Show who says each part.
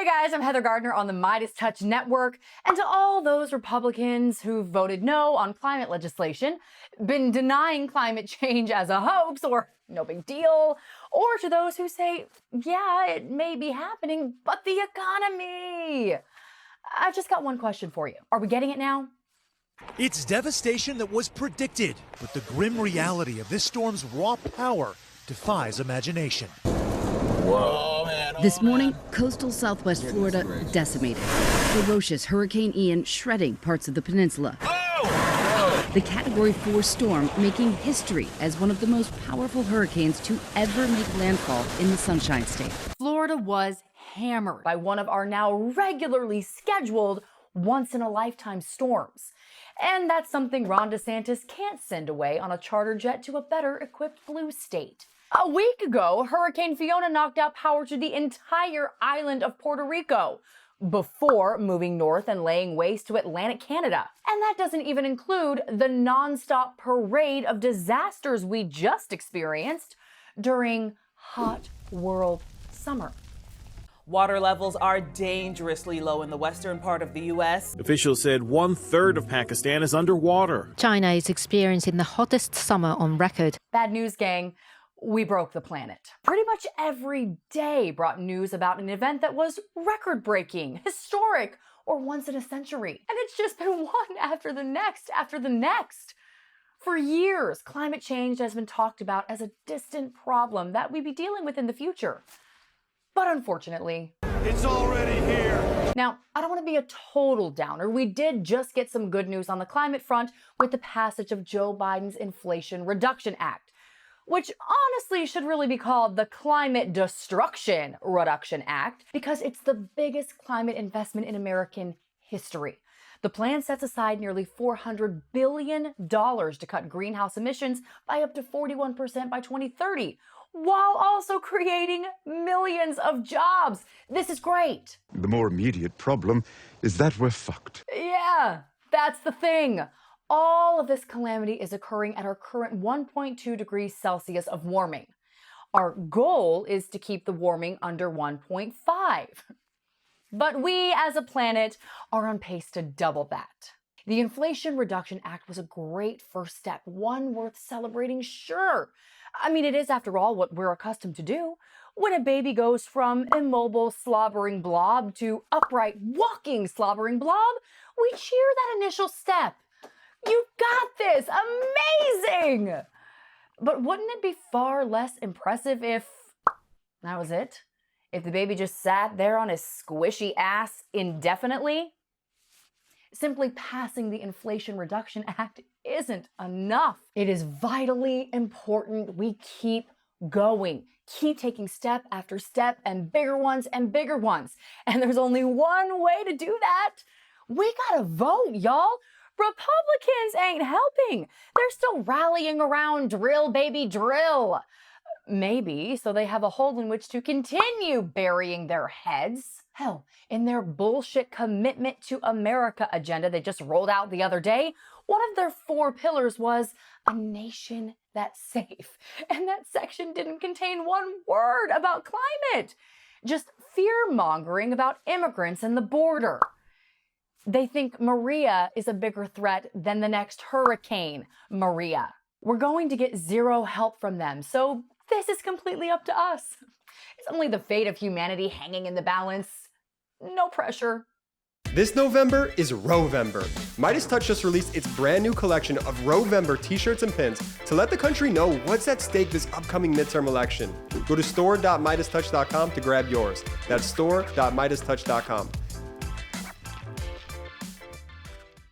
Speaker 1: guys, I'm Heather Gardner on the MeidasTouch Network, and to all those Republicans who voted no on climate legislation, been denying climate change as a hoax or no big deal, or to those who say, yeah, it may be happening, but the economy. I've just got one question for you. Are we getting it now?
Speaker 2: It's devastation that was predicted, but the grim reality of this storm's raw power defies imagination.
Speaker 3: Whoa, man.
Speaker 4: This morning, coastal southwest Florida decimated. Ferocious Hurricane Ian shredding parts of the peninsula. The Category 4 storm making history as one of the most powerful hurricanes to ever make landfall in the Sunshine State.
Speaker 1: Florida was hammered by one of our now regularly scheduled once-in-a-lifetime storms. And that's something Ron DeSantis can't send away on a charter jet to a better-equipped blue state. A week ago, Hurricane Fiona knocked out power to the entire island of Puerto Rico before moving north and laying waste to Atlantic Canada. And that doesn't even include the nonstop parade of disasters we just experienced during hot world summer.
Speaker 5: Water levels are dangerously low in the western part of the U.S.
Speaker 6: Officials said 1/3 of Pakistan is underwater.
Speaker 7: China is experiencing the hottest summer on record.
Speaker 1: Bad news, gang. We broke the planet. Pretty much every day brought news about an event that was record-breaking, historic, or once in a century. And it's just been one after the next after the next. For years, climate change has been talked about as a distant problem that we'd be dealing with in the future. But unfortunately,
Speaker 2: It's already here.
Speaker 1: Now, I don't want to be a total downer. We did just get some good news on the climate front with the passage of Joe Biden's Inflation Reduction Act, which honestly should really be called the Climate Destruction Reduction Act because it's the biggest climate investment in American history. The plan sets aside nearly $400 billion to cut greenhouse emissions by up to 41% by 2030, while also creating millions of jobs. This is great.
Speaker 3: The more immediate problem is that we're fucked.
Speaker 1: Yeah, that's the thing. All of this calamity is occurring at our current 1.2 degrees Celsius of warming. Our goal is to keep the warming under 1.5. But we as a planet are on pace to double that. The Inflation Reduction Act was a great first step, one worth celebrating, sure. I mean, it is, after all, what we're accustomed to do. When a baby goes from immobile slobbering blob to upright walking slobbering blob, we cheer that initial step. You got this! Amazing! But wouldn't it be far less impressive if that was it? If the baby just sat there on his squishy ass indefinitely? Simply passing the Inflation Reduction Act isn't enough. It is vitally important we keep going. Keep taking step after step and bigger ones and bigger ones. And there's only one way to do that. We gotta vote, y'all. Republicans ain't helping. They're still rallying around drill, baby, drill. Maybe so they have a hole in which to continue burying their heads. Hell, in their bullshit commitment to America agenda they just rolled out the other day, one of their 4 pillars was a nation that's safe. And that section didn't contain one word about climate, just fear-mongering about immigrants and the border. They think Maria is a bigger threat than the next Hurricane Maria. We're going to get zero help from them, so this is completely up to us. It's only the fate of humanity hanging in the balance. No pressure.
Speaker 8: This November is Rovember. MeidasTouch just released its brand new collection of Rovember t-shirts and pins to let the country know what's at stake this upcoming midterm election. Go to store.meidastouch.com to grab yours. That's store.meidastouch.com.